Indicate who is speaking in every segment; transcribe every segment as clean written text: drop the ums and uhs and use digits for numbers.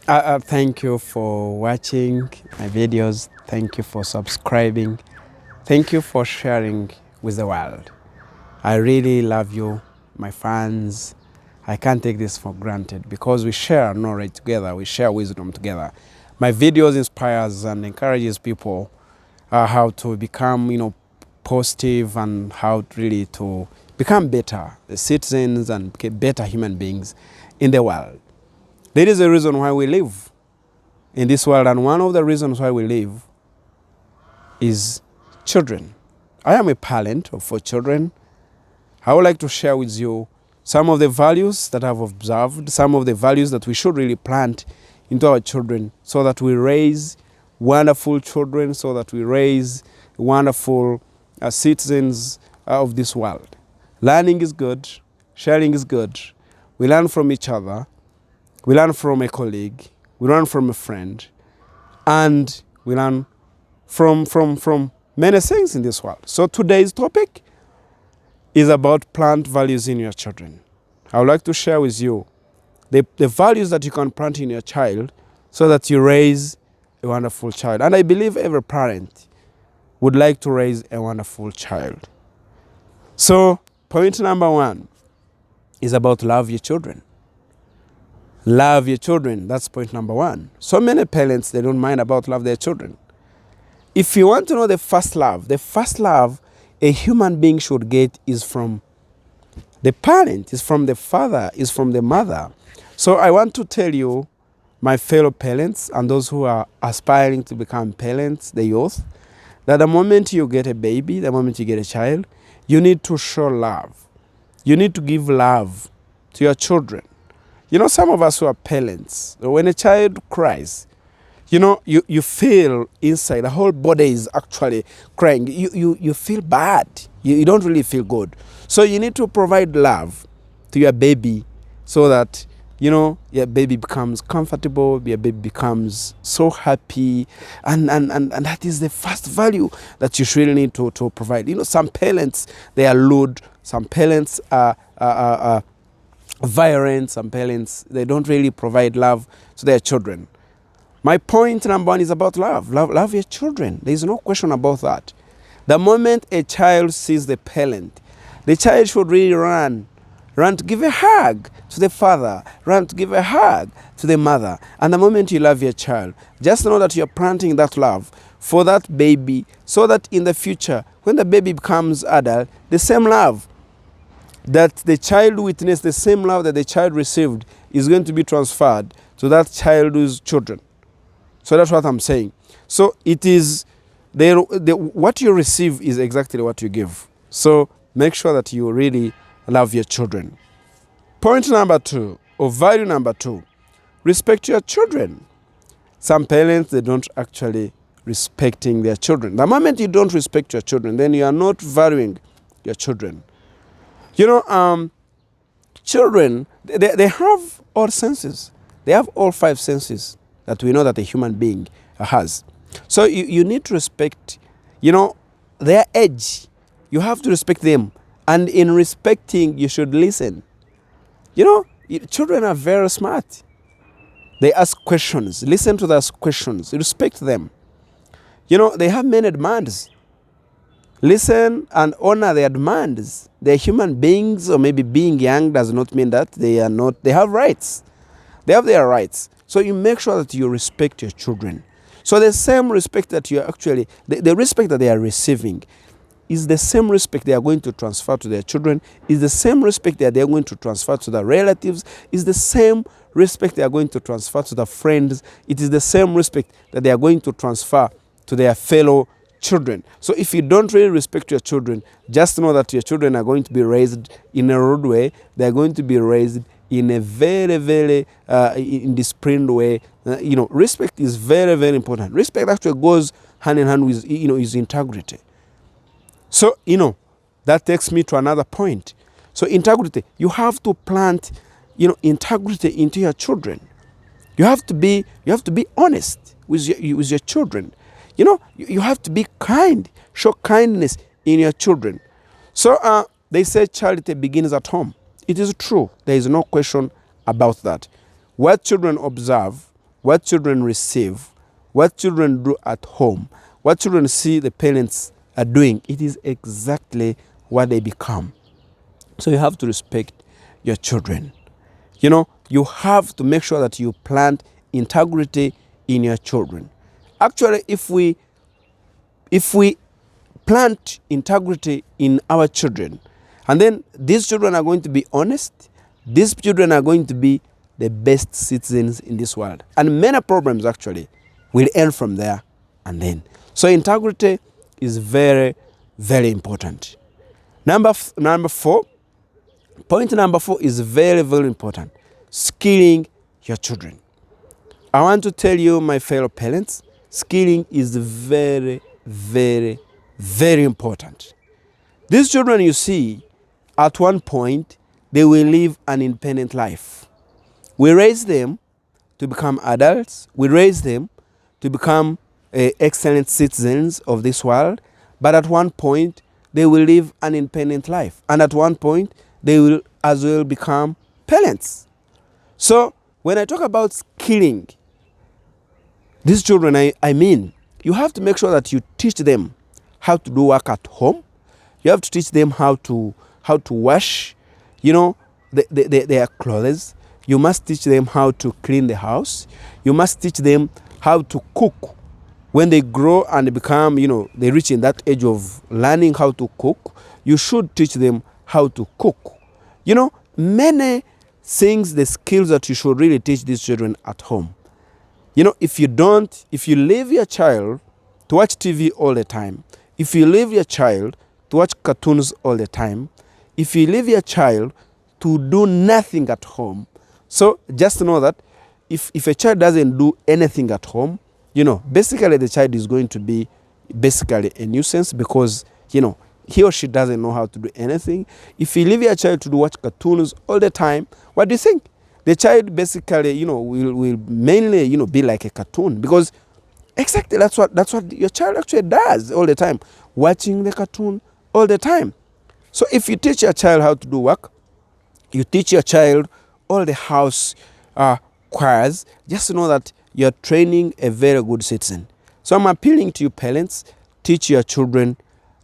Speaker 1: Thank you for watching my videos. Thank you for subscribing. Thank you for sharing with the world. I really love you, my fans. I can't take this for granted because we share knowledge together. We share wisdom together. My videos inspires and encourages people how to become, positive and how really to become better citizens and better human beings in the world. There is a reason why we live in this world, and one of the reasons why we live is children. I am a parent of 4 children. I would like to share with you some of the values that I've observed, some of the values that we should really plant into our children so that we raise wonderful children, so that we raise wonderful citizens of this world. Learning is good, sharing is good. We learn from each other, we learn from a colleague, we learn from a friend, and we learn from many things in this world. So today's topic is about plant values in your children. I would like to share with you the values that you can plant in your child so that you raise a wonderful child. And I believe every parent would like to raise a wonderful child. So point number 1 is about love your children. Love your children. That's point number 1. So many parents, they don't mind about love their children. If you want to know the first love a human being should get is from the parent, is from the father, is from the mother. So I want to tell you, my fellow parents and those who are aspiring to become parents, the youth, that the moment you get a baby, the moment you get a child, you need to show love. You need to give love to your children. Some of us who are parents, when a child cries, you feel inside, the whole body is actually crying. You feel bad. You don't really feel good. So you need to provide love to your baby so that, your baby becomes comfortable, your baby becomes so happy. And that is the first value that you really need to provide. Some parents, they are lewd. Some parents are violent. Some parents, they don't really provide love to their children. My point number 1 is about love. Love your children. There is no question about that. The moment a child sees the parent, the child should really run to give a hug to the father, run to give a hug to the mother. And the moment you love your child, just know that you're planting that love for that baby so that in the future, when the baby becomes adult, the same love that the child witnessed, the same love that the child received is going to be transferred to that child's children. So that's what I'm saying. So it is, what you receive is exactly what you give. So make sure that you really love your children. Point number 2, or value number 2, respect your children. Some parents, they don't actually respecting their children. The moment you don't respect your children, then you are not valuing your children. Children, they have all senses. They have all 5 senses that we know that a human being has. So you need to respect, their age. You have to respect them. And in respecting, you should listen. Children are very smart. They ask questions. Listen to those questions. Respect them. They have many demands. Listen and honor their demands. They're human beings, or maybe being young does not mean that they are not. They have rights. They have their rights. So you make sure that you respect your children. So the same respect that you are actually, the respect that they are receiving is the same respect they are going to transfer to their children, is the same respect that they are going to transfer to their relatives, is the same respect they are going to transfer to their friends. It is the same respect that they are going to transfer to their fellow children. So if you don't really respect your children, just know that your children are going to be raised in a rude way. They are going to be raised in a very, very indisciplined way. Respect is very, very important. Respect actually goes hand in hand with, is integrity. So, that takes me to another point. So integrity, you have to plant, integrity into your children. You have to be honest with your children. You have to be kind, show kindness in your children. So they say charity begins at home. It is true. There is no question about that. What children observe what children receive, what children do at home, what children see the parents are doing, it is exactly what they become. So you have to respect your children. You know, you have to make sure that you plant integrity in your children. Actually, if we plant integrity in our children, and then these children are going to be honest, these children are going to be the best citizens in this world. And many problems actually will end from there and then. So integrity is very, very important. Number 4, point number 4 is very, very important. Skilling your children. I want to tell you, my fellow parents, skilling is very, very, very important. These children you see, at one point, they will live an independent life. We raise them to become adults. We raise them to become excellent citizens of this world. But at one point, they will live an independent life. And at one point, they will as well become parents. So when I talk about skilling these children, I mean, you have to make sure that you teach them how to do work at home. You have to teach them how to wash, their clothes. You must teach them how to clean the house. You must teach them how to cook. When they grow and become, they reach in that age of learning how to cook, you should teach them how to cook. Many things, the skills that you should really teach these children at home. If you leave your child to watch TV all the time, if you leave your child to watch cartoons all the time, if you leave your child to do nothing at home, so just know that if a child doesn't do anything at home, basically the child is going to be basically a nuisance because, he or she doesn't know how to do anything. If you leave your child to watch cartoons all the time, what do you think? The child basically, will mainly, be like a cartoon because exactly that's what your child actually does all the time, watching the cartoon all the time. So if you teach your child how to do work, you teach your child all the house chores, just know that you're training a very good citizen. So I'm appealing to you parents, teach your children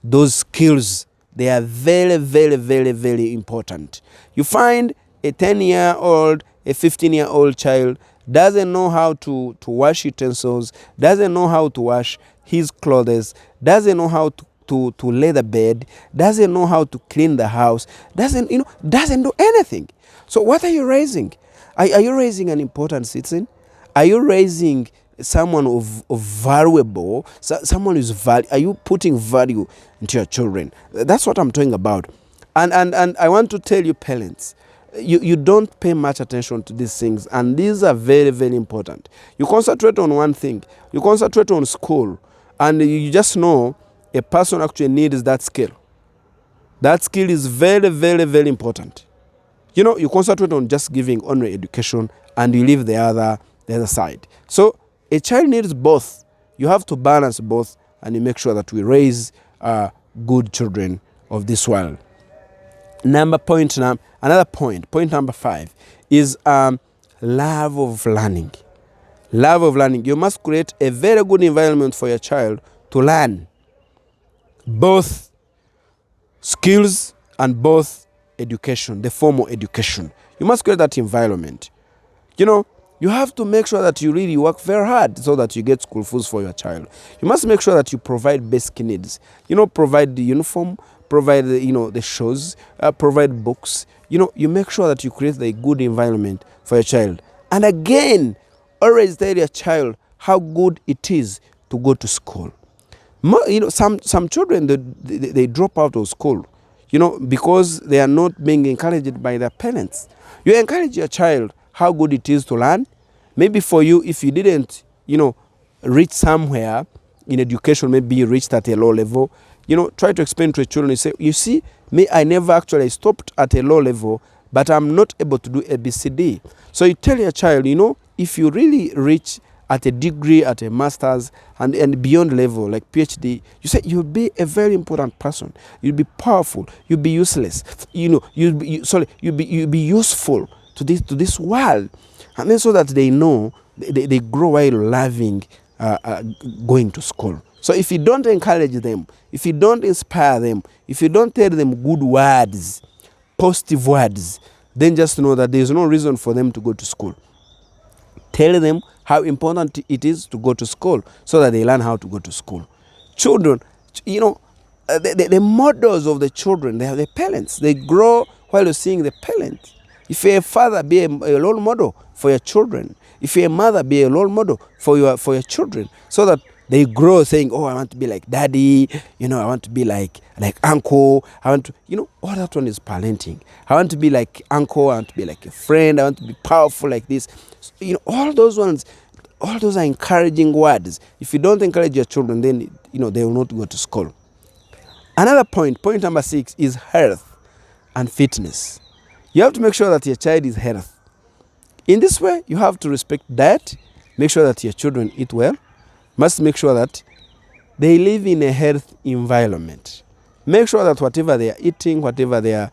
Speaker 1: those skills. They are very, very, very, very important. You find a 10-year-old, a 15-year-old child doesn't know how to wash utensils, doesn't know how to wash his clothes, doesn't know how to lay the bed, doesn't know how to clean the house, doesn't do anything. So what are you raising? Are you raising an important citizen? Are you raising someone of valuable, someone who's value? Are you putting value into your children? That's what I'm talking about. And I want to tell you parents, you don't pay much attention to these things, and these are very, very important. You concentrate on one thing. You concentrate on school, and you just know a person actually needs that skill. That skill is very, very, very important. You concentrate on just giving only education, and you leave the other side. So a child needs both. You have to balance both, and you make sure that we raise good children of this world. Point number 5 is love of learning. Love of learning. You must create a very good environment for your child to learn both skills and both education, the formal education. You must create that environment. You have to make sure that you really work very hard so that you get school fees for your child. You must make sure that you provide basic needs. Provide the uniform, provide the shoes, provide books. You make sure that you create a good environment for your child. And again, always tell your child how good it is to go to school. Some children, they drop out of school, because they are not being encouraged by their parents. You encourage your child how good it is to learn. Maybe for you, if you didn't, reach somewhere in education, maybe you reached at a low level, try to explain to your children. You say, you see, me, I never actually stopped at a low level, but I'm not able to do ABCD. So you tell your child, if you really reach at a degree, at a master's, and beyond level, like PhD, you say you'll be a very important person. You'll be powerful. You'll be useless. You'll be useful to this world. And then so that they know they grow while loving going to school. So if you don't encourage them, if you don't inspire them, if you don't tell them good words, positive words, then just know that there's no reason for them to go to school. Tell them how important it is to go to school so that they learn how to go to school. Children, the models of the children, they have the parents. They grow while you're seeing the parents. If you're a father, be a role model for your children. If you're a mother, be a role model for your children, so that they grow saying, oh, I want to be like daddy, I want to be like uncle, I want to, all that one is parenting. I want to be like uncle, I want to be like a friend, I want to be powerful like this. All those ones, all those are encouraging words. If you don't encourage your children, then, they will not go to school. Another point number 6 is health and fitness. You have to make sure that your child is healthy. In this way, you have to respect diet, make sure that your children eat well, must make sure that they live in a healthy environment. Make sure that whatever they are eating, whatever they are,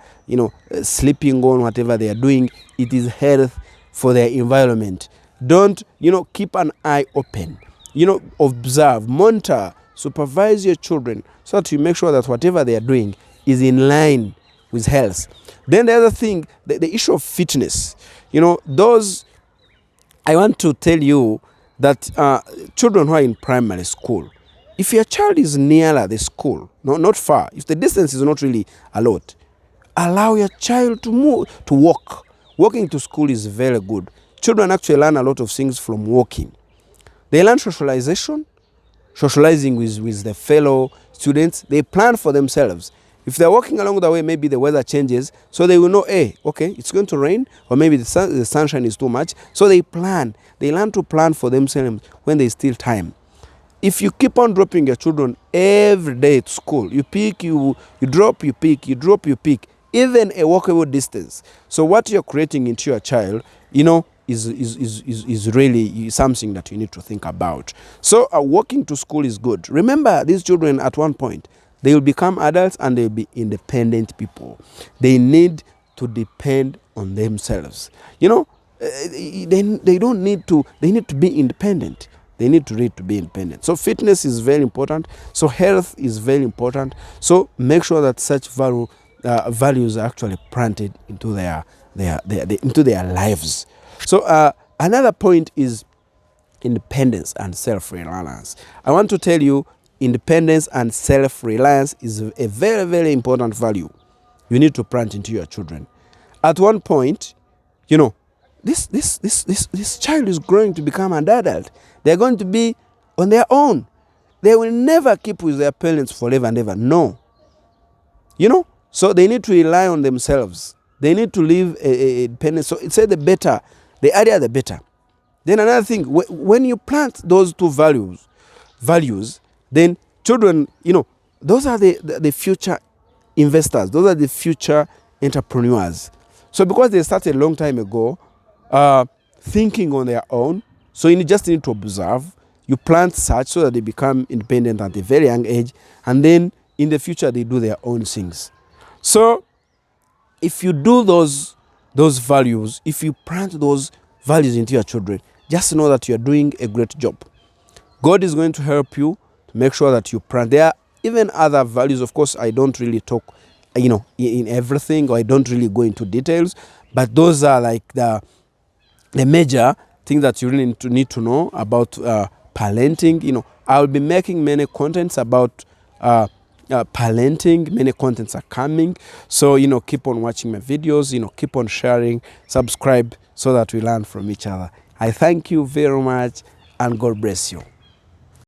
Speaker 1: sleeping on, whatever they are doing, it is health for their environment. Don't, keep an eye open. Observe, monitor, supervise your children so that you make sure that whatever they are doing is in line with health. Then the other thing, the issue of fitness. I want to tell you that children who are in primary school, if your child is nearer the school, not far, if the distance is not really a lot, allow your child to walk. Walking to school is very good. Children actually learn a lot of things from walking. They learn socialization, socializing with the fellow students. They plan for themselves. If they're walking along the way, maybe the weather changes, so they will know, hey, okay, it's going to rain, or maybe the sunshine is too much. So they plan. They learn to plan for themselves when there's still time. If you keep on dropping your children every day to school, you pick, you drop, you pick, you drop, you pick, even a walkable distance. So what you're creating into your child, is really something that you need to think about. So walking to school is good. Remember, these children at one point, they will become adults and they'll be independent people. They need to depend on themselves. They don't need to, they need to be independent. They need to be independent. So fitness is very important. So health is very important. So make sure that such values are actually planted into their lives. So another point is independence and self-reliance. I want to tell you, independence and self-reliance is a very, very important value you need to plant into your children. At one point, this child is growing to become an adult. They're going to be on their own. They will never keep with their parents forever and ever. No. So they need to rely on themselves. They need to live a independence. So it's the better, the earlier the better. Then another thing, when you plant those two values, then children, those are the future investors. Those are the future entrepreneurs. So because they started a long time ago, thinking on their own, so you just need to observe. You plant such so that they become independent at a very young age, and then in the future they do their own things. So if you do those values, if you plant those values into your children, just know that you're doing a great job. God is going to help you to make sure that you plant. There are even other values. Of course, I don't really talk, in everything, or I don't really go into details, but those are like the major things that you really need to know about parenting. I'll be making many contents about parenting. Many contents are coming. So, keep on watching my videos, keep on sharing, subscribe so that we learn from each other. I thank you very much, and God bless you.